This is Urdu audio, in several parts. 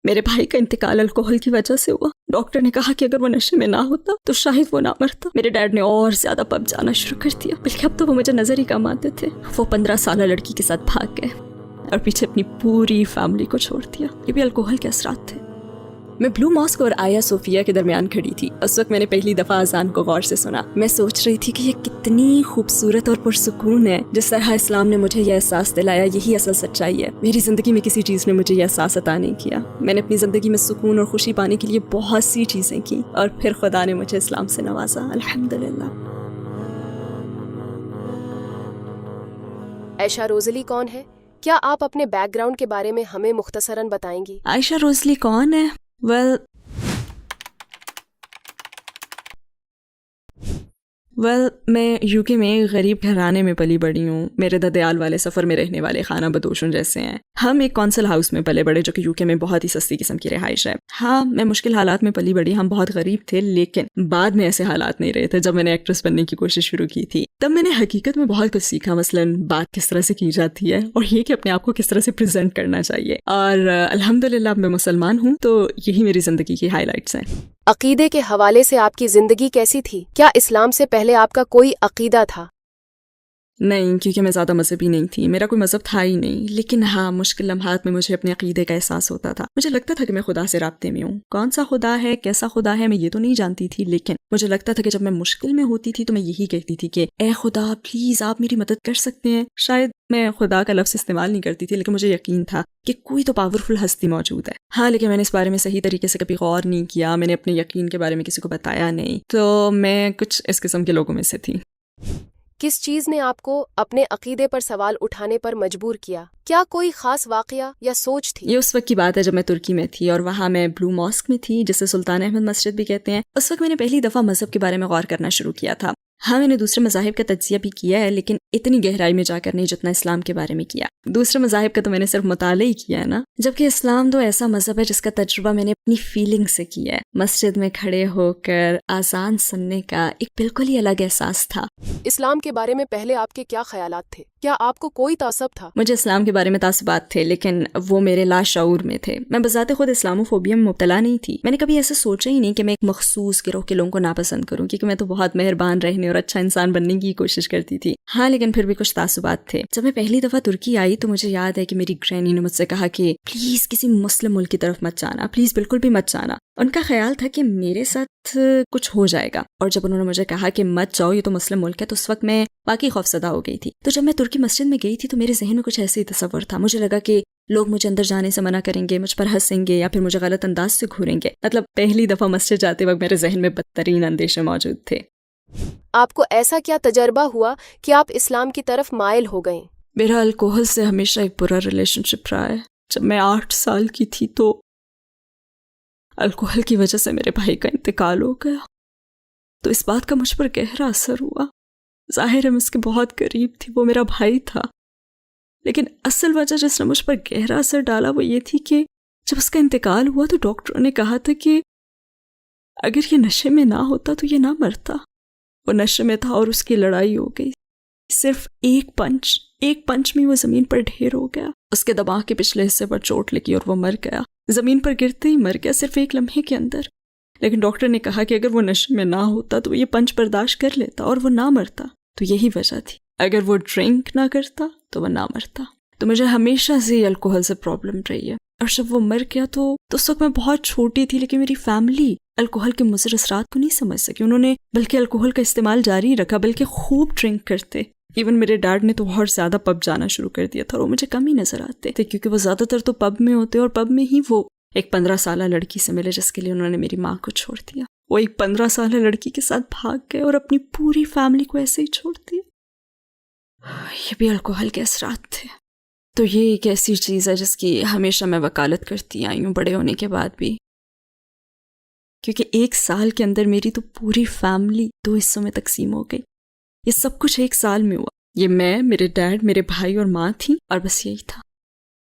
میرے بھائی کا انتقال الکوہل کی وجہ سے ہوا. ڈاکٹر نے کہا کہ اگر وہ نشے میں نہ ہوتا تو شاید وہ نہ مرتا. میرے ڈیڈ نے اور زیادہ پب جانا شروع کر دیا، بلکہ اب تو وہ مجھے نظر ہی کم آتے تھے. وہ 15 سالہ لڑکی کے ساتھ بھاگ گئے اور پیچھے اپنی پوری فیملی کو چھوڑ دیا. یہ بھی الکوہل کے اثرات تھے. میں بلو ماسک اور آیا صوفیہ کے درمیان کھڑی تھی. اس وقت میں نے پہلی دفعہ اذان کو غور سے سنا. میں سوچ رہی تھی کہ یہ کتنی خوبصورت اور پرسکون ہے. جس طرح اسلام نے مجھے یہ احساس دلایا، یہی اصل سچائی ہے. میری زندگی میں کسی چیز نے مجھے یہ احساس عطا نہیں کیا. میں نے اپنی زندگی میں سکون اور خوشی پانے کے لیے بہت سی چیزیں کی، اور پھر خدا نے مجھے اسلام سے نوازا. الحمدللہ. عائشہ روزلی کون ہے؟ کیا آپ اپنے بیک گراؤنڈ کے بارے میں ہمیں مختصراً بتائیں گی؟ عائشہ روزلی کون ہے؟ میں یو کے میں غریب گھرانے میں پلی بڑی ہوں. میرے ددیال والے سفر میں رہنے والے خانہ بدوشوں جیسے ہیں. ہم ایک کونسل ہاؤس میں پلے بڑے جو کہ یو کے میں بہت ہی سستی قسم کی رہائش ہے. ہاں، میں مشکل حالات میں پلی بڑی. ہم بہت غریب تھے، لیکن بعد میں ایسے حالات نہیں رہے تھے. جب میں نے ایکٹریس بننے کی کوشش شروع کی تھی تب میں نے حقیقت میں بہت کچھ سیکھا. مثلاً بات کس طرح سے کی جاتی ہے، اور یہ کہ اپنے آپ کو کس طرح سے پریزنٹ کرنا چاہیے. اور الحمدللہ اب میں مسلمان ہوں، تو یہی میری زندگی کی ہائی لائٹس ہیں. عقیدے کے حوالے سے آپ کی زندگی کیسی تھی؟ کیا اسلام سے پہلے آپ کا کوئی عقیدہ تھا؟ نہیں، کیونکہ میں زیادہ مذہبی نہیں تھی. میرا کوئی مذہب تھا ہی نہیں. لیکن ہاں، مشکل لمحات میں مجھے اپنے عقیدے کا احساس ہوتا تھا. مجھے لگتا تھا کہ میں خدا سے رابطے میں ہوں. کون سا خدا ہے، کیسا خدا ہے، میں یہ تو نہیں جانتی تھی. لیکن مجھے لگتا تھا کہ جب میں مشکل میں ہوتی تھی تو میں یہی کہتی تھی کہ اے خدا پلیز آپ میری مدد کر سکتے ہیں. شاید میں خدا کا لفظ استعمال نہیں کرتی تھی، لیکن مجھے یقین تھا کہ کوئی تو پاورفل ہستی موجود ہے. ہاں، لیکن میں نے اس بارے میں صحیح طریقے سے کبھی غور نہیں کیا. میں نے اپنے یقین کے بارے میں کسی کو بتایا نہیں. تو میں کچھ اس قسم کے لوگوں میں سے تھی. کس چیز نے آپ کو اپنے عقیدے پر سوال اٹھانے پر مجبور کیا؟ کیا کوئی خاص واقعہ یا سوچ تھی؟ یہ اس وقت کی بات ہے جب میں ترکی میں تھی، اور وہاں میں بلو ماسک میں تھی، جسے سلطان احمد مسجد بھی کہتے ہیں. اس وقت میں نے پہلی دفعہ مذہب کے بارے میں غور کرنا شروع کیا تھا. ہاں، میں نے دوسرے مذاہب کا تجزیہ بھی کیا ہے، لیکن اتنی گہرائی میں جا کر نہیں جتنا اسلام کے بارے میں کیا. دوسرے مذاہب کا تو میں نے صرف مطالعہ ہی کیا ہے نا، جبکہ اسلام تو ایسا مذہب ہے جس کا تجربہ میں نے اپنی فیلنگ سے کیا ہے. مسجد میں کھڑے ہو کر اذان سننے کا ایک بالکل ہی الگ احساس تھا. اسلام کے بارے میں پہلے آپ کے کیا خیالات تھے؟ کیا آپ کو کوئی تعصب تھا؟ مجھے اسلام کے بارے میں تعصبات تھے، لیکن وہ میرے لاشعور میں تھے. میں بذات خود اسلاموفوبیا میں مبتلا نہیں تھی. میں نے کبھی ایسا سوچا ہی نہیں کہ میں ایک مخصوص گروہ کے لوگوں کو ناپسند کروں، کیونکہ میں تو بہت مہربان رہنے اور اچھا انسان بننے کی کوشش کرتی تھی. ہاں، لیکن پھر بھی کچھ تعصبات تھے. جب میں پہلی دفعہ ترکی آئی تو مجھے یاد ہے کہ میری گرینی نے مجھ سے کہا کہ پلیز کسی مسلم ملک کی طرف مت جانا، پلیز بالکل بھی مت جانا. ان کا خیال تھا کہ میرے ساتھ کچھ ہو جائے گا. اور جب انہوں نے مجھے کہا کہ مت جاؤ، یہ تو مسلم ملک ہے، تو اس وقت میں باقی خوفزدہ ہو گئی تھی. تو جب میں ترکی مسجد میں گئی تھی تو میرے ذہن میں کچھ ایسے ہی تصور تھا. مجھے لگا کہ لوگ مجھے اندر جانے سے منع کریں گے، مجھ پر ہنسیں گے، یا پھر مجھے غلط انداز سے گھوریں گے. مطلب پہلی دفعہ مسجد جاتے وقت میرے ذہن میں بدترین اندیشے موجود تھے. آپ کو ایسا کیا تجربہ ہوا کہ آپ اسلام کی طرف مائل ہو گئیں؟ میرا الکوہل سے ہمیشہ ایک برا ریلیشن شپ رہا ہے. جب میں 8 سال کی تھی تو الکوہل کی وجہ سے میرے بھائی کا انتقال ہو گیا. تو اس بات کا مجھ پر گہرا اثر ہوا. ظاہر ہے میں اس کے بہت قریب تھی، وہ میرا بھائی تھا، لیکن اصل وجہ جس نے مجھ پر گہرا اثر ڈالا وہ یہ تھی کہ جب اس کا انتقال ہوا تو ڈاکٹروں نے کہا تھا کہ اگر یہ نشے میں نہ ہوتا تو یہ نہ مرتا. وہ نشے میں تھا اور اس کی لڑائی ہو گئی. صرف ایک پنچ میں وہ زمین پر ڈھیر ہو گیا. اس کے دماغ کے پچھلے حصے پر چوٹ لگی اور وہ مر گیا. زمین پر گرتے ہی مر گیا، صرف ایک لمحے کے اندر. لیکن ڈاکٹر نے کہا کہ اگر وہ نشے میں نہ ہوتا تو وہ یہ پنچ برداشت کر لیتا اور وہ نہ مرتا. تو یہی وجہ تھی. اگر وہ ڈرنک نہ کرتا تو وہ نہ مرتا. تو مجھے ہمیشہ سے الکوہل سے پرابلم رہی ہے. اور جب وہ مر گیا تو اس وقت میں بہت چھوٹی تھی، لیکن میری فیملی الکوہل کے مضر اثرات کو نہیں سمجھ سکی. انہوں نے بلکہ الکوہل کا استعمال جاری رکھا، بلکہ خوب ڈرنک کرتے. ایون میرے ڈیڈ نے تو بہت زیادہ پب جانا شروع کر دیا تھا، اور وہ مجھے کم ہی نظر آتے تھے کیونکہ وہ زیادہ تر تو پب میں ہوتے، اور پب میں ہی وہ ایک 15 سالہ لڑکی سے ملے جس کے لیے انہوں نے میری ماں کو چھوڑ دیا. وہ ایک 15 سالہ لڑکی کے ساتھ بھاگ گئے اور اپنی پوری فیملی کو ایسے ہی چھوڑ دیا. یہ بھی الکوہل کے اثرات تھے. تو یہ ایک ایسی چیز ہے جس کی ہمیشہ میں وکالت کرتی آئی ہوں بڑے ہونے کے بعد بھی، کیونکہ 1 سال کے اندر میری تو پوری فیملی 2 حصوں میں تقسیم ہو گئی. یہ سب کچھ 1 سال میں ہوا. یہ میں، میرے ڈیڈ، میرے بھائی اور ماں تھی، اور بس یہی تھا.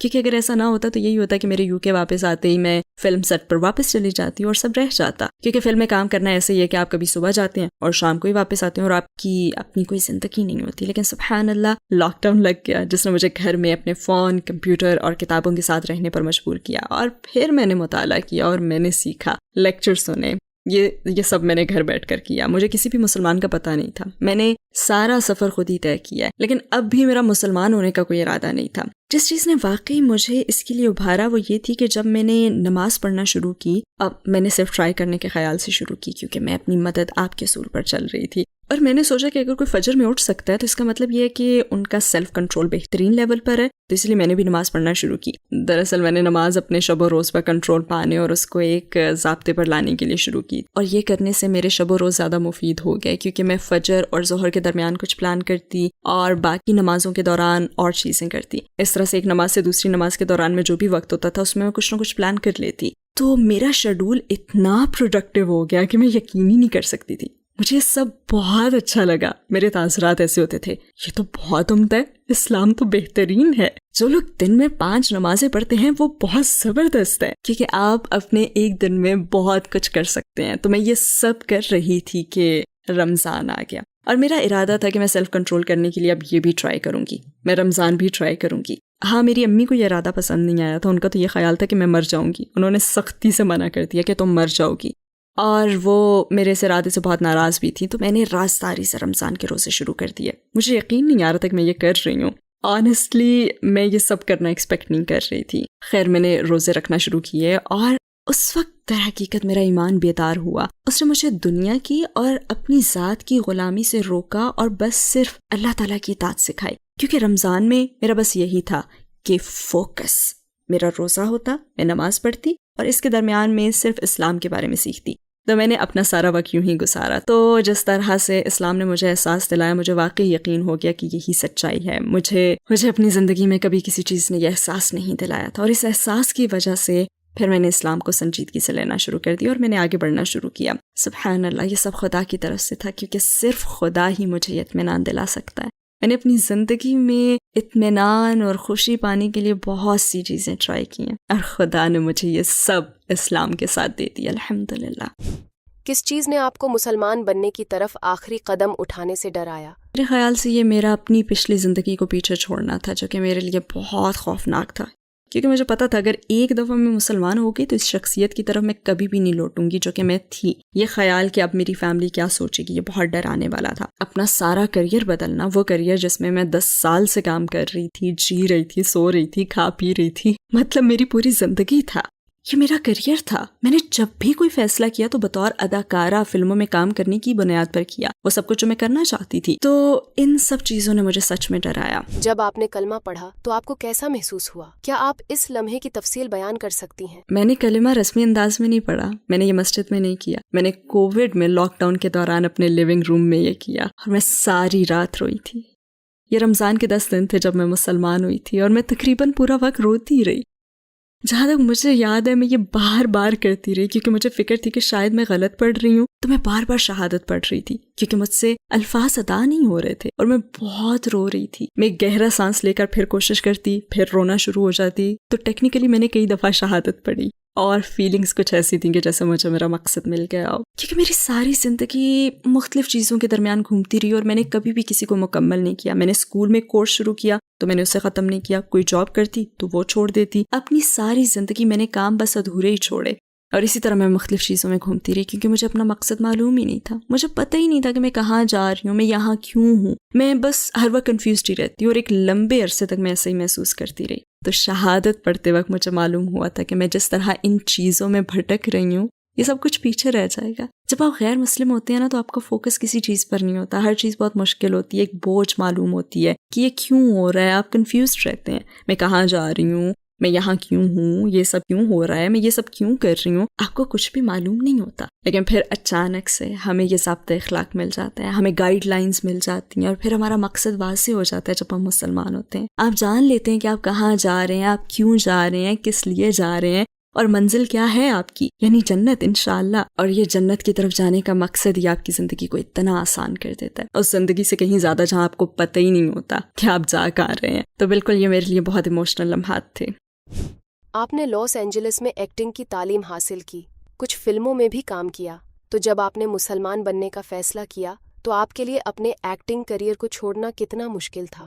کیونکہ اگر ایسا نہ ہوتا تو یہی ہوتا کہ میرے UK واپس آتے ہی میں فلم سیٹ پر واپس چلی جاتی اور سب رہ جاتا. کیونکہ فلم میں کام کرنا ایسے ہی ہے کہ آپ کبھی صبح جاتے ہیں اور شام کو ہی واپس آتے ہیں اور آپ کی اپنی کوئی زندگی نہیں ہوتی. لیکن سبحان اللہ لاک ڈاؤن لگ گیا جس نے مجھے گھر میں اپنے فون، کمپیوٹر اور کتابوں کے ساتھ رہنے پر مجبور کیا. اور پھر میں نے مطالعہ کیا اور میں نے سیکھا، لیکچر سنے. یہ سب میں نے گھر بیٹھ کر کیا. مجھے کسی بھی مسلمان کا پتہ نہیں تھا. میں نے سارا سفر خود ہی طے کیا ہے. لیکن اب بھی میرا مسلمان ہونے کا کوئی ارادہ نہیں تھا. جس چیز نے واقعی مجھے اس کے لیے ابھارا وہ یہ تھی کہ جب میں نے نماز پڑھنا شروع کی، اب میں نے صرف ٹرائی کرنے کے خیال سے شروع کی کیونکہ میں اپنی مدد آپ کے اصول پر چل رہی تھی. اور میں نے سوچا کہ اگر کوئی فجر میں اٹھ سکتا ہے تو اس کا مطلب یہ ہے کہ ان کا سیلف کنٹرول بہترین لیول پر ہے. تو اس لیے میں نے بھی نماز پڑھنا شروع کی. دراصل میں نے نماز اپنے شب و روز پر کنٹرول پانے اور اس کو ایک ضابطے پر لانے کے لیے شروع کی. اور یہ کرنے سے میرے شب و روز زیادہ مفید ہو گئے کیونکہ میں فجر اور ظہر کے درمیان کچھ پلان کرتی اور باقی نمازوں کے دوران اور چیزیں کرتی. اس طرح سے ایک نماز سے دوسری نماز کے دوران میں جو بھی وقت ہوتا تھا اس میں کچھ نہ کچھ پلان کر لیتی. تو میرا شیڈول اتنا پروڈکٹیو ہو گیا کہ میں یقین ہی نہیں کر سکتی تھی. مجھے یہ سب بہت اچھا لگا. میرے تاثرات ایسے ہوتے تھے، یہ تو بہت عمدہ ہے، اسلام تو بہترین ہے. جو لوگ دن میں 5 نمازیں پڑھتے ہیں وہ بہت زبردست ہے کیونکہ آپ اپنے ایک دن میں بہت کچھ کر سکتے ہیں. تو میں یہ سب کر رہی تھی کہ رمضان آ گیا اور میرا ارادہ تھا کہ میں سیلف کنٹرول کرنے کے لیے اب یہ بھی ٹرائی کروں گی. میں رمضان بھی ٹرائی کروں گی. ہاں، میری امی کو یہ ارادہ پسند نہیں آیا تھا. ان کا تو یہ خیال تھا کہ میں مر جاؤں گی. انہوں نے سختی سے منع کر دیا کہ تم مر جاؤ گی اور وہ میرے اس ارادے سے بہت ناراض بھی تھی. تو میں نے رازداری سے رمضان کے روزے شروع کر دیے. مجھے یقین نہیں آ رہا تھا کہ میں یہ کر رہی ہوں. آنیسٹلی میں یہ سب کرنا ایکسپیکٹ نہیں کر رہی تھی. خیر میں نے روزے رکھنا شروع کیے اور اس وقت در حقیقت میرا ایمان بیدار ہوا. اس نے مجھے دنیا کی اور اپنی ذات کی غلامی سے روکا اور بس صرف اللہ تعالیٰ کی اطاعت سکھائی. کیونکہ رمضان میں میرا بس یہی تھا کہ فوکس. میرا روزہ ہوتا، میں نماز پڑھتی اور اس کے درمیان میں صرف اسلام کے بارے میں سیکھتی. تو میں نے اپنا سارا وقت یوں ہی گزارا. تو جس طرح سے اسلام نے مجھے احساس دلایا، مجھے واقعی یقین ہو گیا کہ یہی سچائی ہے. مجھے اپنی زندگی میں کبھی کسی چیز نے یہ احساس نہیں دلایا تھا اور اس احساس کی وجہ سے پھر میں نے اسلام کو سنجیدگی سے لینا شروع کر دیا اور میں نے آگے بڑھنا شروع کیا. سبحان اللہ، یہ سب خدا کی طرف سے تھا کیونکہ صرف خدا ہی مجھے یہ اطمینان دلا سکتا ہے. میں نے اپنی زندگی میں اطمینان اور خوشی پانے کے لیے بہت سی چیزیں ٹرائی کی ہیں اور خدا نے مجھے یہ سب اسلام کے ساتھ دے دیا، الحمدللہ. کس چیز نے آپ کو مسلمان بننے کی طرف آخری قدم اٹھانے سے ڈرایا؟ میرے خیال سے یہ میرا اپنی پچھلی زندگی کو پیچھے چھوڑنا تھا جو کہ میرے لیے بہت خوفناک تھا. کیونکہ مجھے پتا تھا اگر ایک دفعہ میں مسلمان ہو گئی تو اس شخصیت کی طرف میں کبھی بھی نہیں لوٹوں گی جو کہ میں تھی. یہ خیال کہ اب میری فیملی کیا سوچے گی یہ بہت ڈرانے والا تھا. اپنا سارا کریئر بدلنا، وہ کریئر جس میں 10 سال سے کام کر رہی تھی، جی رہی تھی، سو رہی تھی، کھا پی رہی تھی، مطلب میری پوری زندگی تھا. یہ میرا کریئر تھا. میں نے جب بھی کوئی فیصلہ کیا تو بطور اداکارہ فلموں میں کام کرنے کی بنیاد پر کیا، وہ سب کچھ جو میں کرنا چاہتی تھی. تو ان سب چیزوں نے مجھے سچ میں ڈرایا. جب آپ نے کلمہ پڑھا تو آپ کو کیسا محسوس ہوا؟ کیا آپ اس لمحے کی تفصیل بیان کر سکتی ہیں؟ میں نے کلمہ رسمی انداز میں نہیں پڑھا. میں نے یہ مسجد میں نہیں کیا. میں نے کووڈ میں لاک ڈاؤن کے دوران اپنے لیونگ روم میں یہ کیا اور میں ساری رات روئی تھی. یہ رمضان کے 10 دن تھے جب میں مسلمان ہوئی تھی اور میں تقریباً پورا وقت روتی رہی. جہاں تک مجھے یاد ہے میں یہ بار بار کرتی رہی کیونکہ مجھے فکر تھی کہ شاید میں غلط پڑھ رہی ہوں. تو میں بار بار شہادت پڑھ رہی تھی کیونکہ مجھ سے الفاظ ادا نہیں ہو رہے تھے اور میں بہت رو رہی تھی. میں گہرا سانس لے کر پھر کوشش کرتی، پھر رونا شروع ہو جاتی. تو ٹیکنیکلی میں نے کئی دفعہ شہادت پڑھی اور فیلنگز کچھ ایسی تھیں کہ جیسے مجھے میرا مقصد مل گیا ہو. کیونکہ میری ساری زندگی مختلف چیزوں کے درمیان گھومتی رہی اور میں نے کبھی بھی کسی کو مکمل نہیں کیا. میں نے اسکول میں کورس شروع کیا تو میں نے اسے ختم نہیں کیا. کوئی جاب کرتی تو وہ چھوڑ دیتی. اپنی ساری زندگی میں نے کام بس ادھورے ہی چھوڑے اور اسی طرح میں مختلف چیزوں میں گھومتی رہی کیونکہ مجھے اپنا مقصد معلوم ہی نہیں تھا. مجھے پتہ ہی نہیں تھا کہ میں کہاں جا رہی ہوں، میں یہاں کیوں ہوں. میں بس ہر وقت کنفیوزڈ ہی رہتی ہوں اور ایک لمبے عرصے تک میں ایسے ہی محسوس کرتی رہی. تو شہادت پڑھتے وقت مجھے معلوم ہوا تھا کہ میں جس طرح ان چیزوں میں بھٹک رہی ہوں یہ سب کچھ پیچھے رہ جائے گا. جب آپ غیر مسلم ہوتے ہیں نا تو آپ کا فوکس کسی چیز پر نہیں ہوتا. ہر چیز بہت مشکل ہوتی ہے، ایک بوجھ معلوم ہوتی ہے کہ یہ کیوں ہو رہا ہے. آپ کنفیوزڈ رہتے ہیں، میں کہاں جا رہی ہوں، میں یہاں کیوں ہوں، یہ سب کیوں ہو رہا ہے، میں یہ سب کیوں کر رہی ہوں. آپ کو کچھ بھی معلوم نہیں ہوتا. لیکن پھر اچانک سے ہمیں یہ ضابطۂ اخلاق مل جاتا ہے، ہمیں گائیڈ لائنز مل جاتی ہیں اور پھر ہمارا مقصد واضح ہو جاتا ہے. جب ہم مسلمان ہوتے ہیں آپ جان لیتے ہیں کہ آپ کہاں جا رہے ہیں، آپ کیوں جا رہے ہیں، کس لیے جا رہے ہیں. اور منزل کیا ہے آپ کی؟ یعنی جنت انشاءاللہ. اور یہ جنت کی طرف جانے کا مقصد ہی آپ کی زندگی کو اتنا آسان کر دیتا ہے، اس زندگی سے کہیں زیادہ جہاں آپ کو پتہ ہی نہیں ہوتا کہ آپ جا کہاں رہے ہیں. تو بالکل یہ میرے لیے بہت ایموشنل لمحات تھے. آپ نے لاس اینجلس میں ایکٹنگ کی تعلیم حاصل کی، کچھ فلموں میں بھی کام کیا، تو جب آپ نے مسلمان بننے کا فیصلہ کیا تو آپ کے لیے اپنے ایکٹنگ کریئر کو چھوڑنا کتنا مشکل تھا؟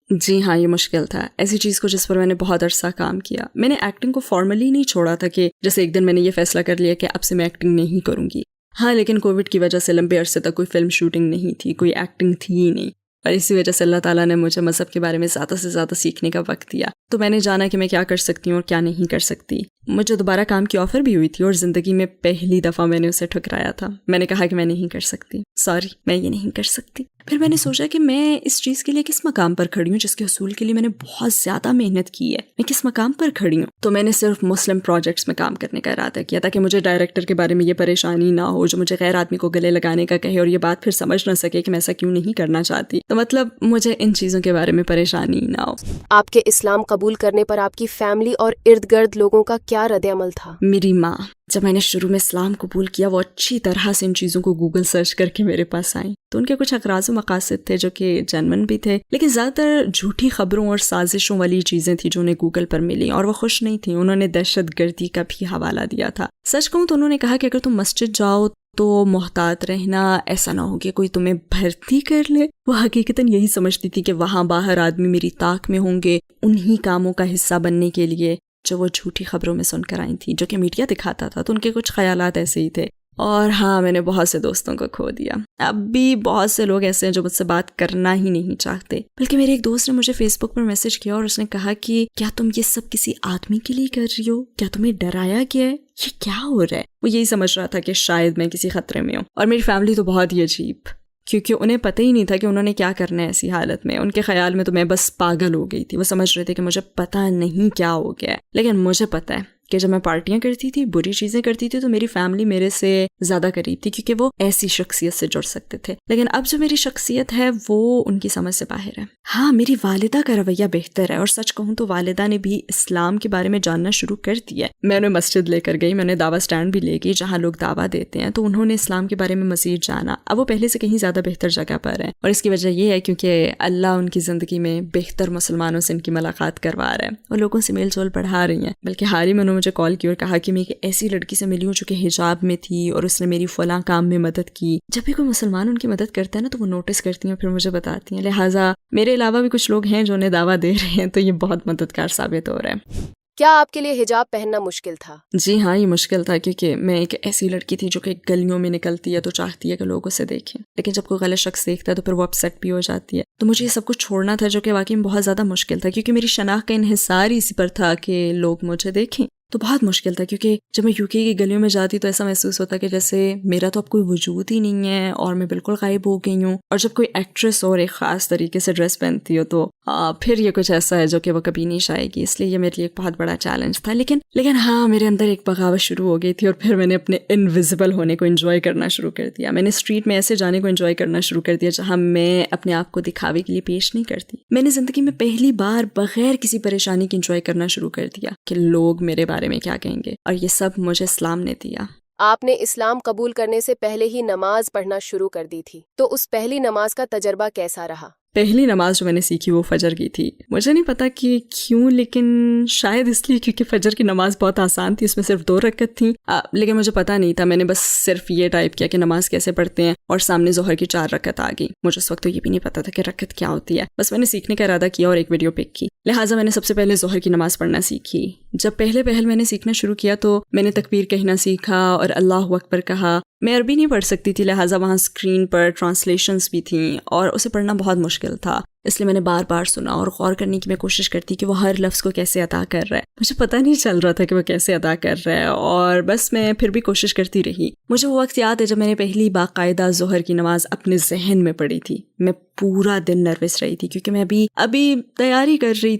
جی ہاں، یہ مشکل تھا. ایسی چیز کو جس پر میں نے بہت عرصہ کام کیا. میں نے ایکٹنگ کو فارملی نہیں چھوڑا تھا کہ جیسے ایک دن میں نے یہ فیصلہ کر لیا کہ اب سے میں ایکٹنگ نہیں کروں گی. ہاں، لیکن کووڈ کی وجہ سے لمبے عرصے تک کوئی فلم شوٹنگ نہیں تھی، کوئی ایکٹنگ تھی ہی نہیں، اور اسی وجہ سے اللہ تعالیٰ نے مجھے مذہب کے بارے میں زیادہ سے زیادہ سیکھنے کا وقت دیا. تو میں نے جانا کہ میں کیا کر سکتی ہوں اور کیا نہیں کر سکتی. مجھے دوبارہ کام کی آفر بھی ہوئی تھی اور زندگی میں پہلی دفعہ میں نے اسے ٹھکرایا تھا. میں نے کہا کہ میں نہیں کر سکتی، سوری میں یہ نہیں کر سکتی. پھر میں نے سوچا کہ میں اس چیز کے لیے کس مقام پر کھڑی ہوں جس کے حصول کے لیے میں نے بہت زیادہ محنت کی ہے. میں کس مقام پر کھڑی ہوں؟ تو میں نے صرف مسلم پروجیکٹس میں کام کرنے کا ارادہ کیا تاکہ مجھے ڈائریکٹر کے بارے میں یہ پریشانی نہ ہو جو مجھے غیر آدمی کو گلے لگانے کا کہے اور یہ بات پھر سمجھ نہ سکے کہ میں ایسا کیوں نہیں کرنا چاہتی. تو مطلب مجھے ان چیزوں کے بارے میں پریشانی نہ ہو. آپ کے اسلام قبول کرنے پر آپ کی فیملی اور ارد گرد لوگوں کا کیا رد عمل تھا؟ میری ماں جب میں نے شروع میں اسلام قبول کیا وہ اچھی طرح سے ان چیزوں کو گوگل سرچ کر کے میرے پاس آئیں. تو ان کے کچھ اغراض و مقاصد تھے جو کہ جنون بھی تھے، لیکن زیادہ تر جھوٹی خبروں اور سازشوں والی چیزیں تھیں جو انہیں گوگل پر ملی، اور وہ خوش نہیں تھیں. انہوں نے دہشت گردی کا بھی حوالہ دیا تھا. سچ کہوں تو انہوں نے کہا کہ اگر تم مسجد جاؤ تو محتاط رہنا، ایسا نہ ہو کہ کوئی تمہیں بھرتی کر لے. وہ حقیقتاً یہی سمجھتی تھی کہ وہاں باہر آدمی میری طاق میں ہوں گے انہی کاموں کا حصہ بننے کے لیے جو وہ جھوٹی خبروں میں سن کر آئی تھی، جو کہ میڈیا دکھاتا تھا. تو ان کے کچھ خیالات ایسے ہی تھے. اور ہاں، میں نے بہت سے دوستوں کو کھو دیا. اب بھی بہت سے لوگ ایسے ہیں جو مجھ سے بات کرنا ہی نہیں چاہتے. بلکہ میرے ایک دوست نے مجھے فیس بک پر میسج کیا اور اس نے کہا کہ کیا تم یہ سب کسی آدمی کے لیے کر رہی ہو؟ کیا تمہیں ڈرایا گیا ہے؟ یہ کیا ہو رہا ہے؟ وہ یہی سمجھ رہا تھا کہ شاید میں کسی خطرے میں ہوں. اور میری فیملی تو بہت ہی عجیب، کیونکہ انہیں پتہ ہی نہیں تھا کہ انہوں نے کیا کرنا ہے ایسی حالت میں. ان کے خیال میں تو میں بس پاگل ہو گئی تھی. وہ سمجھ رہے تھے کہ مجھے پتہ نہیں کیا ہو گیا ہے، لیکن مجھے پتہ ہے کہ جب میں پارٹیاں کرتی تھی، بری چیزیں کرتی تھی، تو میری فیملی میرے سے زیادہ قریب تھی کیونکہ وہ ایسی شخصیت سے جڑ سکتے تھے. لیکن اب جو میری شخصیت ہے وہ ان کی سمجھ سے باہر ہے. ہاں، میری والدہ کا رویہ بہتر ہے، اور سچ کہوں تو والدہ نے بھی اسلام کے بارے میں جاننا شروع کر دیا ہے. میں انہیں مسجد لے کر گئی، میں انہیں دعویٰ اسٹینڈ بھی لے گئی جہاں لوگ دعویٰ دیتے ہیں، تو انہوں نے اسلام کے بارے میں مزید جانا. اب وہ پہلے سے کہیں زیادہ بہتر جگہ پر ہیں، اور اس کی وجہ یہ ہے کیونکہ اللہ ان کی زندگی میں بہتر مسلمانوں سے ان کی ملاقات کروا رہا ہے اور لوگوں سے میل جول بڑھا رہی ہیں. بلکہ حال ہی میں انہوں نے مجھے کال کی اور کہا کہ میں ایک ایسی لڑکی سے ملی ہوں جو کہ حجاب میں تھی اور اس نے میری فلاں کام میں مدد کی. جب بھی کوئی مسلمان ان کی مدد کرتا ہے نا تو وہ نوٹس کرتی ہیں، پھر مجھے بتاتی ہیں. لہٰذا میرے علاوہ بھی کچھ لوگ ہیں جو انہیں دعویٰ دے رہے ہیں، تو یہ بہت مددگار ثابت ہو رہا ہے. کیا آپ کے لیے حجاب پہننا مشکل تھا؟ جی ہاں، یہ مشکل تھا کیونکہ میں ایک ایسی لڑکی تھی جو کہ گلیوں میں نکلتی ہے تو چاہتی ہے کہ لوگ اسے دیکھیں، لیکن جب کوئی غلط شخص دیکھتا ہے تو پھر وہ اپسیٹ بھی ہو جاتی ہے. تو مجھے یہ سب کچھ چھوڑنا تھا جو کہ واقعی میں بہت زیادہ مشکل تھا کیونکہ میری شناخت کا انحصار ہی اسی پر تھا کہ لوگ مجھے دیکھیں. تو بہت مشکل تھا کیونکہ جب میں یو کے کی گلیوں میں جاتی تو ایسا محسوس ہوتا کہ جیسے میرا تو اب کوئی وجود ہی نہیں ہے اور میں بالکل غائب ہو گئی ہوں. اور جب کوئی ایکٹریس اور ایک خاص طریقے سے ڈریس پہنتی ہو تو پھر یہ کچھ ایسا ہے جو کہ وہ کبھی نہیں شائے گی. اس لیے یہ میرے لیے ایک بہت بڑا چیلنج تھا. لیکن ہاں، میرے اندر ایک بغاوت شروع ہو گئی تھی اور پھر میں نے اپنے انویزیبل ہونے کو انجوائے کرنا شروع کر دیا. میں نے اسٹریٹ میں ایسے جانے کو انجوائے کرنا شروع کر دیا جہاں میں اپنے آپ کو دکھاوے کے لیے پیش نہیں کرتی. میں نے زندگی میں پہلی بار بغیر کسی پریشانی کے انجوائے کرنا شروع کر دیا کہ لوگ میرے بارے میں کیا کہیں گے، اور یہ سب مجھے اسلام نے دیا. آپ نے اسلام قبول کرنے سے پہلے ہی نماز پڑھنا شروع کر دی تھی، تو اس پہلی نماز کا تجربہ کیسا رہا؟ پہلی نماز جو میں نے سیکھی وہ فجر کی تھی. مجھے نہیں پتا کہ کیوں، لیکن شاید اس لیے کیونکہ فجر کی نماز بہت آسان تھی، اس میں صرف 2 رکعت تھیں. لیکن مجھے پتا نہیں تھا، میں نے بس صرف یہ ٹائپ کیا کہ نماز کیسے پڑھتے ہیں اور سامنے ظہر کی 4 رکعت آ گئی. مجھے اس وقت تو یہ بھی نہیں پتا تھا کہ رکعت کیا ہوتی ہے. بس میں نے سیکھنے کا ارادہ کیا اور ایک ویڈیو پک کی. لہٰذا میں نے سب سے پہلے ظہر کی نماز پڑھنا سیکھی. جب پہلے میں نے سیکھنا شروع کیا تو میں نے تکبیر کہنا سیکھا اور اللہ اکبر کہا. میں عربی نہیں پڑھ سکتی تھی، لہٰذا وہاں اسکرین پر ٹرانسلیشنز بھی تھیں اور اسے پڑھنا بہت مشکل تھا. اس لیے میں نے بار بار سنا اور غور کرنے کی میں کوشش کرتی کہ وہ ہر لفظ کو کیسے ادا کر رہا ہے. مجھے پتہ نہیں چل رہا تھا کہ وہ کیسے ادا کر رہا ہے، اور بس میں پھر بھی کوشش کرتی رہی. مجھے وہ وقت یاد ہے جب میں نے پہلی باقاعدہ ظہر کی نماز اپنے ذہن میں پڑھی تھی. میں پورا دن نروس رہی تھی کیونکہ میں ابھی تیاری کر رہی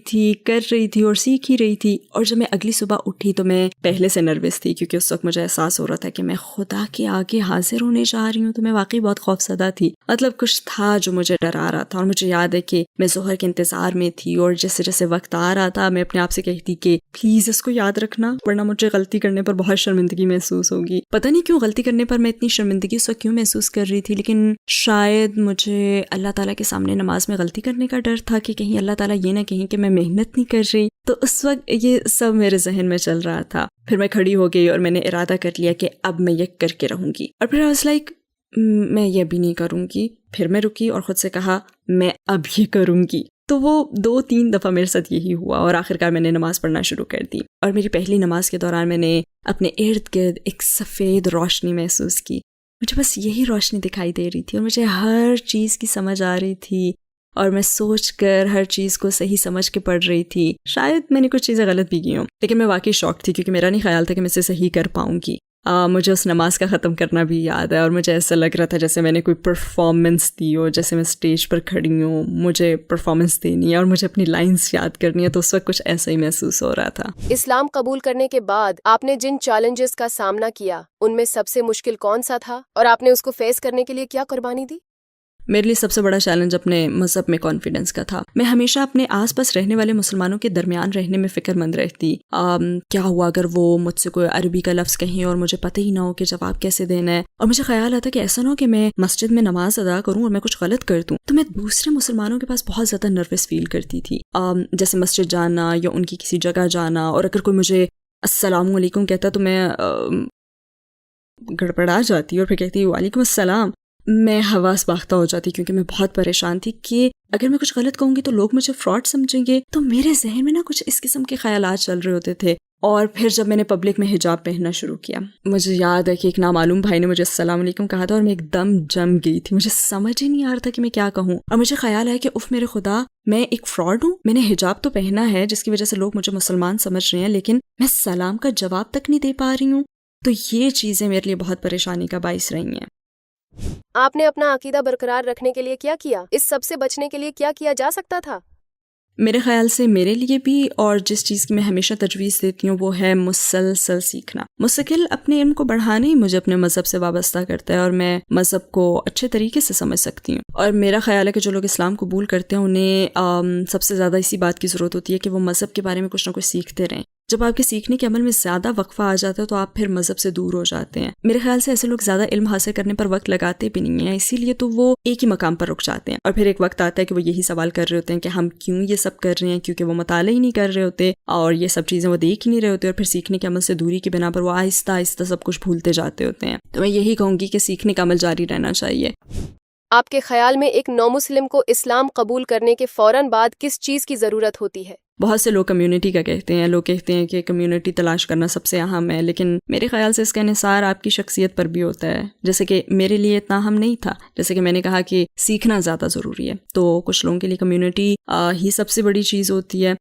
تھی اور سیکھ ہی رہی تھی. اور جب میں اگلی صبح اٹھی تو میں پہلے سے نروس تھی کیونکہ اس وقت مجھے احساس ہو رہا تھا کہ میں خدا کے آگے حاضر ہونے جا رہی ہوں. تو میں واقعی بہت خوفزدہ تھی. مطلب کچھ تھا جو مجھے ڈرا رہا تھا. اور مجھے یاد ہے کہ میں ظہر کے انتظار میں تھی اور جیسے جیسے وقت آ رہا تھا میں اپنے آپ سے کہتی کہ پلیز اس کو یاد رکھنا ورنہ مجھے غلطی کرنے پر بہت شرمندگی محسوس ہوگی. پتہ نہیں کیوں غلطی کرنے پر میں اتنی شرمندگی اس وقت کیوں محسوس کر رہی تھی, لیکن شاید مجھے اللہ تعالیٰ کے سامنے نماز میں غلطی کرنے کا ڈر تھا کہ کہیں اللہ تعالیٰ یہ نہ کہیں کہ میں محنت نہیں کر رہی. تو اس وقت یہ سب میرے ذہن میں چل رہا تھا. پھر میں کھڑی ہو گئی اور میں نے ارادہ کر لیا کہ اب میں یہ کر کے رہوں گی, اور پھر I was like میں یہ بھی نہیں کروں گی. پھر میں رکی اور خود سے کہا میں اب یہ کروں گی. تو وہ 2-3 دفعہ میرے ساتھ یہی ہوا اور آخرکار میں نے نماز پڑھنا شروع کر دی. اور میری پہلی نماز کے دوران میں نے اپنے ارد گرد ایک سفید روشنی محسوس کی. مجھے بس یہی روشنی دکھائی دے رہی تھی اور مجھے ہر چیز کی سمجھ آ رہی تھی اور میں سوچ کر ہر چیز کو صحیح سمجھ کے پڑھ رہی تھی. شاید میں نے کچھ چیزیں غلط بھی کی ہوں, لیکن میں واقعی شاک تھی کیونکہ میرا نہیں خیال تھا کہ میں اسے صحیح کر پاؤں گی. مجھے اس نماز کا ختم کرنا بھی یاد ہے اور مجھے ایسا لگ رہا تھا جیسے میں نے کوئی پرفارمنس دی ہو, جیسے میں اسٹیج پر کھڑی ہوں, مجھے پرفارمنس دینی ہے اور مجھے اپنی لائنز یاد کرنی ہے. تو اس وقت کچھ ایسا ہی محسوس ہو رہا تھا. اسلام قبول کرنے کے بعد آپ نے جن چیلنجز کا سامنا کیا ان میں سب سے مشکل کون سا تھا اور آپ نے اس کو فیس کرنے کے لیے کیا قربانی دی؟ میرے لیے سب سے بڑا چیلنج اپنے مذہب میں کانفیڈنس کا تھا. میں ہمیشہ اپنے آس پاس رہنے والے مسلمانوں کے درمیان رہنے میں فکر مند رہتی. کیا ہوا اگر وہ مجھ سے کوئی عربی کا لفظ کہیں اور مجھے پتہ ہی نہ ہو کہ جواب کیسے دینا ہے, اور مجھے خیال آتا کہ ایسا نہ ہو کہ میں مسجد میں نماز ادا کروں اور میں کچھ غلط کر دوں. تو میں دوسرے مسلمانوں کے پاس بہت زیادہ نروس فیل کرتی تھی, جیسے مسجد جانا یا ان کی کسی جگہ جانا, اور اگر کوئی مجھے السلام علیکم کہتا تو میں گڑبڑا جاتی اور پھر کہتی وعلیکم السلام. میں حواس باختہ ہو جاتی کیونکہ میں بہت پریشان تھی کہ اگر میں کچھ غلط کہوں گی تو لوگ مجھے فراڈ سمجھیں گے. تو میرے ذہن میں نا کچھ اس قسم کے خیالات چل رہے ہوتے تھے. اور پھر جب میں نے پبلک میں حجاب پہننا شروع کیا, مجھے یاد ہے کہ ایک نامعلوم بھائی نے مجھے السلام علیکم کہا تھا اور میں ایک دم جم گئی تھی. مجھے سمجھ ہی نہیں آ رہا تھا کہ میں کیا کہوں, اور مجھے خیال آیا کہ اف میرے خدا, میں ایک فراڈ ہوں. میں نے حجاب تو پہنا ہے جس کی وجہ سے لوگ مجھے مسلمان سمجھ رہے ہیں, لیکن میں سلام کا جواب تک نہیں دے پا رہی ہوں. تو یہ چیزیں میرے لیے بہت پریشانی کا باعث رہی ہیں. آپ نے اپنا عقیدہ برقرار رکھنے کے لیے کیا کیا؟ اس سب سے بچنے کے لیے کیا کیا جا سکتا تھا؟ میرے خیال سے میرے لیے بھی, اور جس چیز کی میں ہمیشہ تجویز دیتی ہوں وہ ہے مسلسل سیکھنا. مستقل اپنے علم کو بڑھانا ہی مجھے اپنے مذہب سے وابستہ کرتا ہے اور میں مذہب کو اچھے طریقے سے سمجھ سکتی ہوں. اور میرا خیال ہے کہ جو لوگ اسلام قبول کرتے ہیں انہیں سب سے زیادہ اسی بات کی ضرورت ہوتی ہے کہ وہ مذہب کے بارے میں کچھ نہ کچھ سیکھتے رہیں. جب آپ کے سیکھنے کے عمل میں زیادہ وقفہ آ جاتا ہے تو آپ پھر مذہب سے دور ہو جاتے ہیں. میرے خیال سے ایسے لوگ زیادہ علم حاصل کرنے پر وقت لگاتے بھی نہیں ہیں, اسی لیے تو وہ ایک ہی مقام پر رک جاتے ہیں. اور پھر ایک وقت آتا ہے کہ وہ یہی سوال کر رہے ہوتے ہیں کہ ہم کیوں یہ سب کر رہے ہیں, کیونکہ وہ مطالعہ ہی نہیں کر رہے ہوتے اور یہ سب چیزیں وہ دیکھ ہی نہیں رہے ہوتے, اور پھر سیکھنے کے عمل سے دوری کی بنا پر وہ آہستہ آہستہ سب کچھ بھولتے جاتے ہوتے ہیں. تو میں یہی کہوں گی کہ سیکھنے کا عمل جاری رہنا چاہیے. آپ کے خیال میں ایک نو مسلم کو اسلام قبول کرنے کے فوراً بعد کس چیز کی ضرورت ہوتی ہے؟ بہت سے لوگ کمیونٹی کا کہتے ہیں, لوگ کہتے ہیں کہ کمیونٹی تلاش کرنا سب سے اہم ہے, لیکن میرے خیال سے اس کا انحصار آپ کی شخصیت پر بھی ہوتا ہے. جیسے کہ میرے لیے اتنا اہم نہیں تھا, جیسے کہ میں نے کہا کہ سیکھنا زیادہ ضروری ہے, تو کچھ لوگوں کے لیے کمیونٹی ہی سب سے بڑی چیز ہوتی ہے.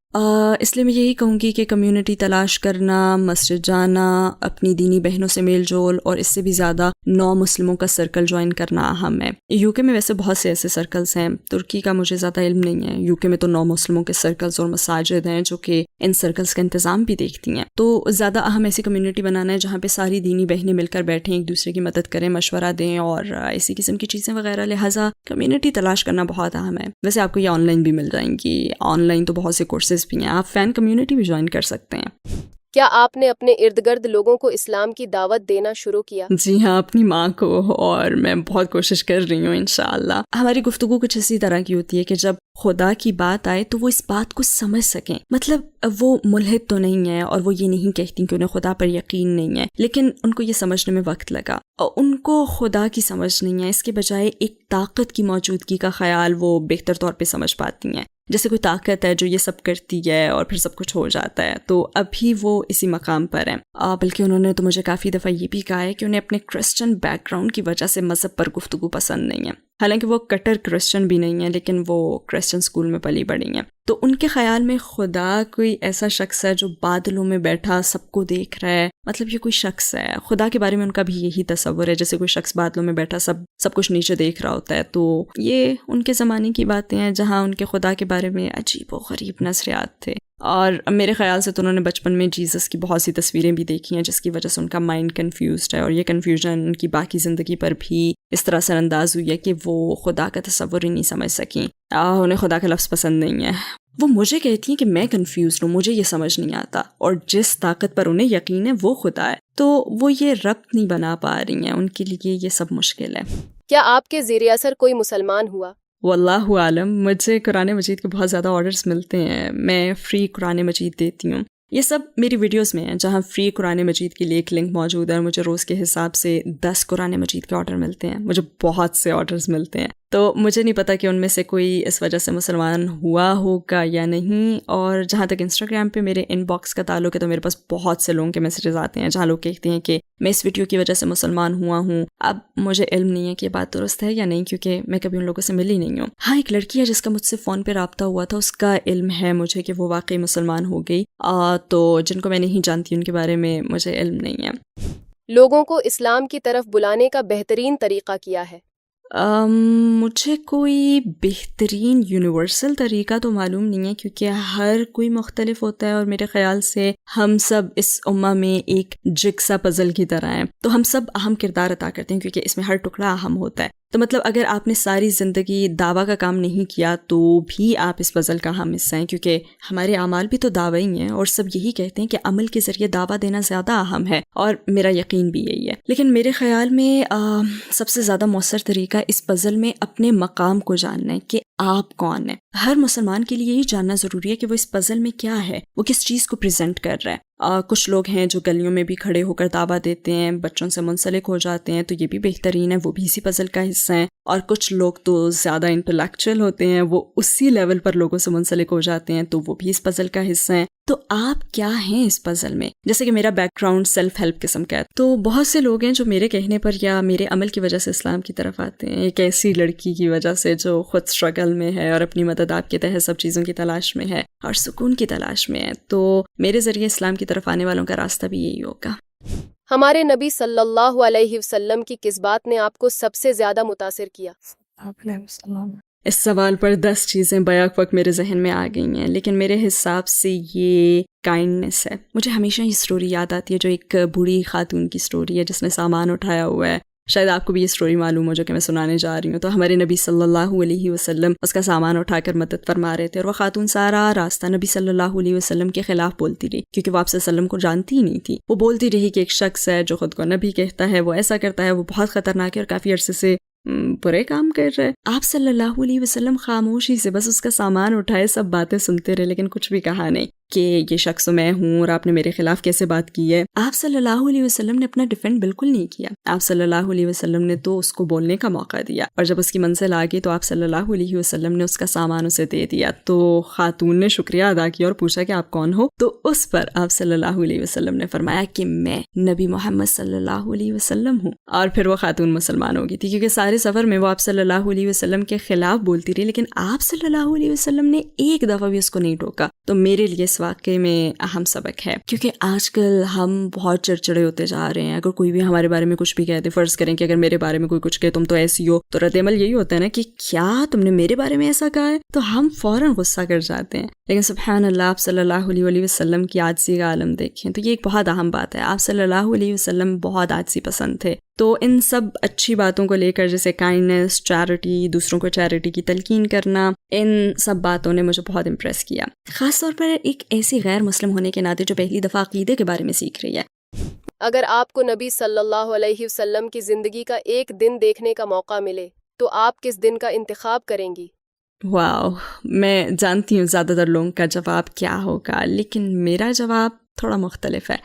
اس لیے میں یہی کہوں گی کہ کمیونٹی تلاش کرنا, مسجد جانا, اپنی دینی بہنوں سے میل جول, اور اس سے بھی زیادہ نو مسلموں کا سرکل جوائن کرنا اہم ہے. یو کے میں ویسے بہت سے ایسے سرکلز ہیں, ترکی کا مجھے زیادہ علم نہیں ہے. یو کے میں تو نو مسلموں کے سرکلز اور مساجد ہیں جو کہ ان سرکلز کا انتظام بھی دیکھتی ہیں. تو زیادہ اہم ایسی کمیونٹی بنانا ہے جہاں پہ ساری دینی بہنیں مل کر بیٹھیں, ایک دوسرے کی مدد کریں, مشورہ دیں اور اسی قسم کی چیزیں وغیرہ. لہٰذا کمیونٹی تلاش کرنا بہت اہم ہے. ویسے آپ کو یہ آن لائن بھی مل جائیں گی, آن لائن تو بہت سے کورسز بھی ہیں, آپ فین کمیونٹی بھی جوائن کر سکتے ہیں. کیا آپ نے اپنے ارد گرد لوگوں کو اسلام کی دعوت دینا شروع کیا؟ جی ہاں, اپنی ماں کو, اور میں بہت کوشش کر رہی ہوں انشاءاللہ. ہماری گفتگو کچھ اسی طرح کی ہوتی ہے کہ جب خدا کی بات آئے تو وہ اس بات کو سمجھ سکیں. مطلب وہ ملحد تو نہیں ہے اور وہ یہ نہیں کہتی کہ انہیں خدا پر یقین نہیں ہے, لیکن ان کو یہ سمجھنے میں وقت لگا, اور ان کو خدا کی سمجھ نہیں ہے, اس کے بجائے ایک طاقت کی موجودگی کا خیال وہ بہتر طور پہ سمجھ پاتی ہیں. جیسے کوئی طاقت ہے جو یہ سب کرتی ہے اور پھر سب کچھ ہو جاتا ہے. تو ابھی وہ اسی مقام پر ہیں. بلکہ انہوں نے تو مجھے کافی دفعہ یہ بھی کہا ہے کہ انہیں اپنے کرسچن بیک گراؤنڈ کی وجہ سے مذہب پر گفتگو پسند نہیں ہے. حالانکہ وہ کٹر کرسچن بھی نہیں ہیں, لیکن وہ کرسچن اسکول میں پلی بڑھی ہیں. تو ان کے خیال میں خدا کوئی ایسا شخص ہے جو بادلوں میں بیٹھا سب کو دیکھ رہا ہے. مطلب یہ کوئی شخص ہے. خدا کے بارے میں ان کا بھی یہی تصور ہے, جیسے کوئی شخص بادلوں میں بیٹھا سب کچھ نیچے دیکھ رہا ہوتا ہے. تو یہ ان کے زمانے کی باتیں ہیں جہاں ان کے خدا کے بارے میں عجیب و غریب نظریات تھے. اور میرے خیال سے تو انہوں نے بچپن میں جیزس کی بہت سی تصویریں بھی دیکھی ہیں جس کی وجہ سے ان کا مائنڈ کنفیوزڈ ہے، اور یہ کنفیوژن ان کی باقی زندگی پر بھی اس طرح اثر انداز ہوئی ہے کہ وہ خدا کا تصور ہی نہیں سمجھ سکیں، انہیں خدا کا لفظ پسند نہیں ہے۔ وہ مجھے کہتی ہیں کہ میں کنفیوزڈ ہوں، مجھے یہ سمجھ نہیں آتا، اور جس طاقت پر انہیں یقین ہے وہ خدا ہے، تو وہ یہ ربط نہیں بنا پا رہی ہیں، ان کے لیے یہ سب مشکل ہے۔ کیا آپ کے زیر اثر کوئی مسلمان ہوا؟ واللہ عالم، مجھے قرآن مجید کے بہت زیادہ آرڈرز ملتے ہیں، میں فری قرآن مجید دیتی ہوں، یہ سب میری ویڈیوز میں ہیں جہاں فری قرآن مجید کے لیے ایک لنک موجود ہے، اور مجھے روز کے حساب سے 10 قرآن مجید کے آرڈر ملتے ہیں، مجھے بہت سے آرڈرز ملتے ہیں، تو مجھے نہیں پتا کہ ان میں سے کوئی اس وجہ سے مسلمان ہوا ہوگا یا نہیں۔ اور جہاں تک انسٹاگرام پہ میرے ان باکس کا تعلق ہے تو میرے پاس بہت سے لوگوں کے میسیجز آتے ہیں جہاں لوگ کہتے ہیں کہ میں اس ویڈیو کی وجہ سے مسلمان ہوا ہوں۔ اب مجھے علم نہیں ہے کہ یہ بات درست ہے یا نہیں، کیونکہ میں کبھی ان لوگوں سے ملی نہیں ہوں۔ ہاں، ایک لڑکی ہے جس کا مجھ سے فون پہ رابطہ ہوا تھا، اس کا علم ہے مجھے کہ وہ واقعی مسلمان ہو گئی، تو جن کو میں نہیں جانتی ان کے بارے میں مجھے علم نہیں ہے۔ لوگوں کو اسلام کی طرف بلانے کا بہترین طریقہ کیا ہے؟ مجھے کوئی بہترین یونیورسل طریقہ تو معلوم نہیں ہے، کیونکہ ہر کوئی مختلف ہوتا ہے، اور میرے خیال سے ہم سب اس امہ میں ایک جگسا پزل کی طرح ہیں، تو ہم سب اہم کردار ادا کرتے ہیں کیونکہ اس میں ہر ٹکڑا اہم ہوتا ہے۔ تو مطلب اگر آپ نے ساری زندگی دعویٰ کا کام نہیں کیا تو بھی آپ اس پزل کا اہم حصہ ہیں، کیونکہ ہمارے اعمال بھی تو دعوی ہی ہیں، اور سب یہی کہتے ہیں کہ عمل کے ذریعے دعویٰ دینا زیادہ اہم ہے، اور میرا یقین بھی یہی ہے۔ لیکن میرے خیال میں سب سے زیادہ مؤثر طریقہ اس پزل میں اپنے مقام کو جاننا ہے کہ آپ کون ہیں۔ ہر مسلمان کے لیے یہی جاننا ضروری ہے کہ وہ اس پزل میں کیا ہے، وہ کس چیز کو پریزنٹ کر رہا ہے۔ کچھ لوگ ہیں جو گلیوں میں بھی کھڑے ہو کر دعویٰ دیتے ہیں، بچوں سے منسلک ہو جاتے ہیں، تو یہ بھی بہترین ہے، وہ بھی اسی پزل کا حصہ ہیں۔ اور کچھ لوگ تو زیادہ انٹلیکچوئل ہوتے ہیں، وہ اسی لیول پر لوگوں سے منسلک ہو جاتے ہیں، تو وہ بھی اس پزل کا حصہ ہیں۔ تو آپ کیا ہیں اس پزل میں؟ جیسے کہ میرا بیک گراؤنڈ سیلف ہیلپ قسم کا ہے، تو بہت سے لوگ ہیں جو میرے کہنے پر یا میرے عمل کی وجہ سے اسلام کی طرف آتے ہیں، ایک ایسی لڑکی کی وجہ سے جو خود اسٹرگل میں ہے اور اپنی مدد آپ کے تحت سب چیزوں کی تلاش میں ہے اور سکون کی تلاش میں ہے، تو میرے ذریعے اسلام کی طرف آنے والوں کا راستہ بھی یہی ہوگا۔ ہمارے نبی صلی اللہ علیہ وسلم کی کس بات نے آپ کو سب سے زیادہ متاثر کیا؟ اس سوال پر 10 چیزیں بیک وقت میرے ذہن میں آ گئی ہیں، لیکن میرے حساب سے یہ کائنڈنس ہے۔ مجھے ہمیشہ یہ سٹوری یاد آتی ہے جو ایک بوڑھی خاتون کی سٹوری ہے جس نے سامان اٹھایا ہوا ہے، شاید آپ کو بھی یہ سٹوری معلوم ہو جو کہ میں سنانے جا رہی ہوں۔ تو ہمارے نبی صلی اللہ علیہ وسلم اس کا سامان اٹھا کر مدد فرما رہے تھے، اور وہ خاتون سارا راستہ نبی صلی اللہ علیہ وسلم کے خلاف بولتی رہی، کیونکہ وہ آپ صلی اللہ علیہ وسلم کو جانتی ہی نہیں تھی۔ وہ بولتی رہی کہ ایک شخص ہے جو خود کو نبی کہتا ہے، وہ ایسا کرتا ہے، وہ بہت خطرناک ہے اور کافی عرصے سے برے کام کر رہے۔ آپ صلی اللہ علیہ وسلم خاموشی سے بس اس کا سامان اٹھائے، سب باتیں سنتے رہے، لیکن کچھ بھی کہا نہیں کہ یہ شخص میں ہوں اور آپ نے میرے خلاف کیسے بات کی ہے۔ آپ صلی اللہ علیہ وسلم نے اپنا ڈیفینڈ بالکل نہیں کیا، آپ صلی اللہ علیہ وسلم نے تو اس کو بولنے کا موقع دیا، اور جب اس کی منزل آ گئی تو آپ صلی اللہ علیہ وسلم نے اس کا سامان اسے دے دیا۔ تو خاتون نے شکریہ ادا کیا اور پوچھا کہ آپ کون ہو، تو اس پر آپ صلی اللہ علیہ وسلم نے فرمایا کہ میں نبی محمد صلی اللہ علیہ وسلم ہوں، اور پھر وہ خاتون مسلمان ہو گئی تھی، کیونکہ سارے سفر میں وہ آپ صلی اللہ علیہ وسلم کے خلاف بولتی رہی، لیکن آپ صلی اللہ علیہ وسلم نے ایک دفعہ بھی اس کو نہیں ٹوکا۔ تو میرے لیے اس واقعے میں اہم سبق ہے، کیونکہ آج کل ہم بہت چڑچڑے ہوتے جا رہے ہیں۔ اگر کوئی بھی ہمارے بارے میں کچھ بھی کہتے، فرض کریں کہ اگر میرے بارے میں کوئی کچھ کہے تم تو ایسی ہو، تو رد عمل یہی ہوتا ہے نا کہ کیا تم نے میرے بارے میں ایسا کہا ہے، تو ہم فوراً غصہ کر جاتے ہیں۔ لیکن سبحان اللہ، آپ صلی اللہ علیہ وسلم کی عاجزی کا عالم دیکھیں، تو یہ ایک بہت اہم بات ہے۔ آپ صلی اللہ علیہ وسلم بہت عاجزی پسند تھے، تو ان سب اچھی باتوں کو لے کر، جیسے کائنڈنس، چیریٹی، دوسروں کو چیریٹی کی تلقین کرنا، ان سب باتوں نے مجھے بہت امپریس کیا، خاص طور پر ایک ایسی غیر مسلم ہونے کے ناطے جو پہلی دفعہ عقیدے کے بارے میں سیکھ رہی ہے۔ اگر آپ کو نبی صلی اللہ علیہ وسلم کی زندگی کا ایک دن دیکھنے کا موقع ملے تو آپ کس دن کا انتخاب کریں گی؟ واو، میں جانتی ہوں زیادہ تر لوگوں کا جواب کیا ہوگا، لیکن میرا جواب تھوڑا مختلف ہے۔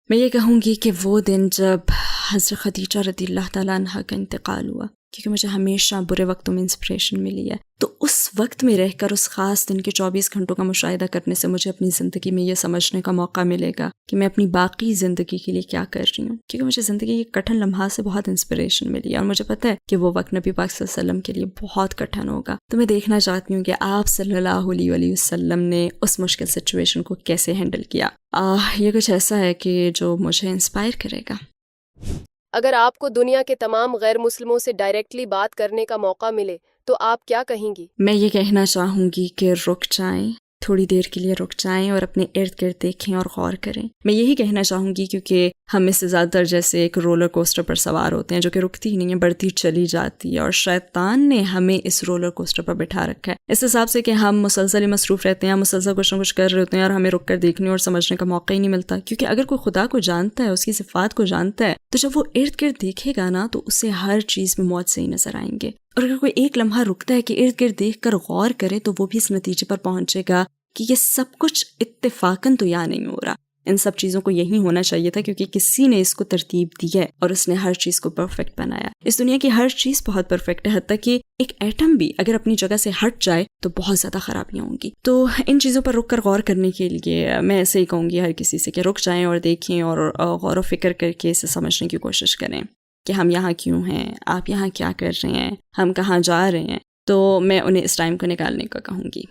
میں یہ کہوں گی کہ وہ دن جب حضرت خدیجہ رضی اللہ تعالیٰ عنہ کا انتقال ہوا، کیونکہ مجھے ہمیشہ برے وقتوں میں انسپریشن ملی ہے، تو اس وقت میں رہ کر اس خاص دن کے 24 گھنٹوں کا مشاہدہ کرنے سے مجھے اپنی زندگی میں یہ سمجھنے کا موقع ملے گا کہ میں اپنی باقی زندگی کے لیے کیا کر رہی ہوں، کیونکہ مجھے زندگی کے کٹھن لمحات سے بہت انسپریشن ملی ہے، اور مجھے پتہ ہے کہ وہ وقت نبی پاک صلی اللہ علیہ وسلم کے لیے بہت کٹھن ہوگا۔ تو میں دیکھنا چاہتی ہوں کہ آپ صلی اللہ علیہ وسلم نے اس مشکل سچویشن کو کیسے ہینڈل کیا۔ یہ کچھ ایسا ہے کہ جو مجھے انسپائر کرے گا۔ اگر آپ کو دنیا کے تمام غیر مسلموں سے ڈائریکٹلی بات کرنے کا موقع ملے تو آپ کیا کہیں گی؟ میں یہ کہنا چاہوں گی کہ رک جائیں، تھوڑی دیر کے لیے رک جائیں اور اپنے ارد گرد دیکھیں اور غور کریں. میں یہی کہنا چاہوں گی کیونکہ ہم میں سے زیادہ تر جیسے ایک رولر کوسٹر پر سوار ہوتے ہیں جو کہ رکتی ہی نہیں ہے، بڑھتی چلی جاتی ہے، اور شیطان نے ہمیں اس رولر کوسٹر پر بٹھا رکھا ہے اس حساب سے کہ ہم مسلسل مصروف رہتے ہیں، مسلسل کچھ نہ کچھ کر رہے ہوتے ہیں اور ہمیں رک کر دیکھنے اور سمجھنے کا موقع ہی نہیں ملتا. کیونکہ اگر کوئی خدا کو جانتا ہے، اس کی صفات کو جانتا ہے، تو جب وہ ارد گرد دیکھے گا نا تو اسے ہر چیز میں موت سے ہی نظر آئیں گے. اور اگر کوئی ایک لمحہ رکتا ہے کہ ارد گرد دیکھ کر غور کرے تو وہ بھی اس نتیجے پر پہنچے گا کہ یہ سب کچھ اتفاقاً تو یا نہیں ہو رہا، ان سب چیزوں کو یہی ہونا چاہیے تھا کیونکہ کسی نے اس کو ترتیب دی ہے اور اس نے ہر چیز کو پرفیکٹ بنایا. اس دنیا کی ہر چیز بہت پرفیکٹ ہے، حتیٰ کہ ایک ایٹم بھی اگر اپنی جگہ سے ہٹ جائے تو بہت زیادہ خرابیاں ہوں گی. تو ان چیزوں پر رک کر غور کرنے کے لیے میں ایسے ہی کہوں گی ہر کسی سے کہ رک جائیں اور دیکھیں اور غور و فکر کر کے اسے سمجھنے کی کوشش کریں کہ ہم یہاں کیوں ہیں، آپ یہاں کیا کر رہے ہیں، ہم کہاں جا رہے ہیں. تو میں انہیں اس ٹائم کو نکالنے کا کہوں گی.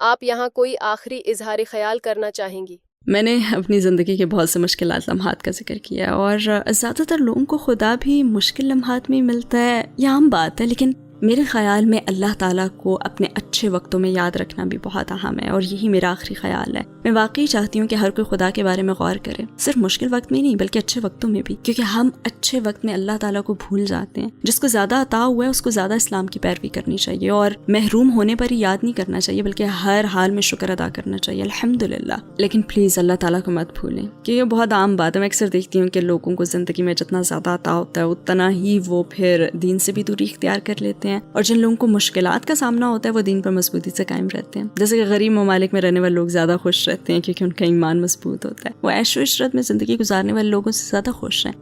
آپ یہاں کوئی آخری اظہار خیال کرنا چاہیں گی؟ میں نے اپنی زندگی کے بہت سے مشکلات لمحات کا ذکر کیا اور زیادہ تر لوگوں کو خدا بھی مشکل لمحات میں ملتا ہے، یہ عام بات ہے، لیکن میرے خیال میں اللہ تعالیٰ کو اپنے اچھے وقتوں میں یاد رکھنا بھی بہت اہم ہے، اور یہی میرا آخری خیال ہے. میں واقعی چاہتی ہوں کہ ہر کوئی خدا کے بارے میں غور کرے، صرف مشکل وقت میں نہیں بلکہ اچھے وقتوں میں بھی، کیونکہ ہم اچھے وقت میں اللہ تعالیٰ کو بھول جاتے ہیں. جس کو زیادہ عطا ہوا ہے اس کو زیادہ اسلام کی پیروی کرنی چاہیے اور محروم ہونے پر ہی یاد نہیں کرنا چاہیے بلکہ ہر حال میں شکر ادا کرنا چاہیے، الحمدللہ. لیکن پلیز اللہ تعالیٰ کو مت بھولیں، کہ یہ بہت عام بات ہے. میں اکثر دیکھتی ہوں کہ لوگوں کو زندگی میں جتنا زیادہ عطا ہوتا ہے اتنا ہی وہ پھر دین سے بھی دوری اختیار کر لیتے ہیں، اور جن لوگوں کو مشکلات کا سامنا ہوتا ہے وہ دین پر مضبوطی سے قائم رہتے ہیں. جیسے کہ غریب ممالک میں رہنے والے لوگ زیادہ خوش رہتے ہیں کیونکہ ان کا ایمان مضبوط ہوتا ہے. وہ عیش و عشرت میں زندگی گزارنے والے لوگوں سے زیادہ خوش ہیں.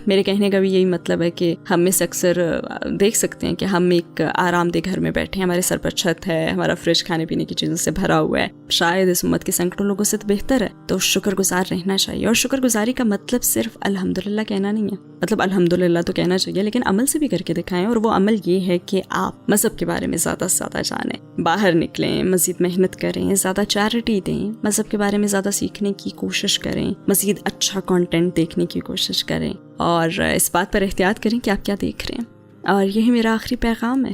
میرے کہنے کا بھی یہی مطلب ہے کہ ہم میں سے اکثر دیکھ سکتے ہیں کہ ہم ایک آرام دہ گھر میں بیٹھے ہیں، ہمارے سر پر چھت ہے، ہمارا فریج کھانے پینے کی چیزوں سے بھرا ہوا ہے، شاید اس امت کے سینکڑوں لوگوں سے تو بہتر ہے. تو شکر گزار رہنا چاہیے، اور شکر گزاری کا مطلب صرف الحمدللہ کہنا نہیں ہے. مطلب الحمدللہ تو کہنا چاہیے لیکن عمل سے بھی کر کے دکھائیں، اور وہ عمل یہ ہے کہ آپ مذہب کے بارے میں زیادہ سے زیادہ جانیں، باہر نکلیں، مزید محنت کریں، زیادہ چیریٹی دیں، مذہب کے بارے میں زیادہ سیکھنے کی کوشش کریں، مزید اچھا کنٹینٹ دیکھنے کی کوشش کریں، اور اس بات پر احتیاط کریں کہ آپ کیا دیکھ رہے ہیں. اور یہی میرا آخری پیغام ہے.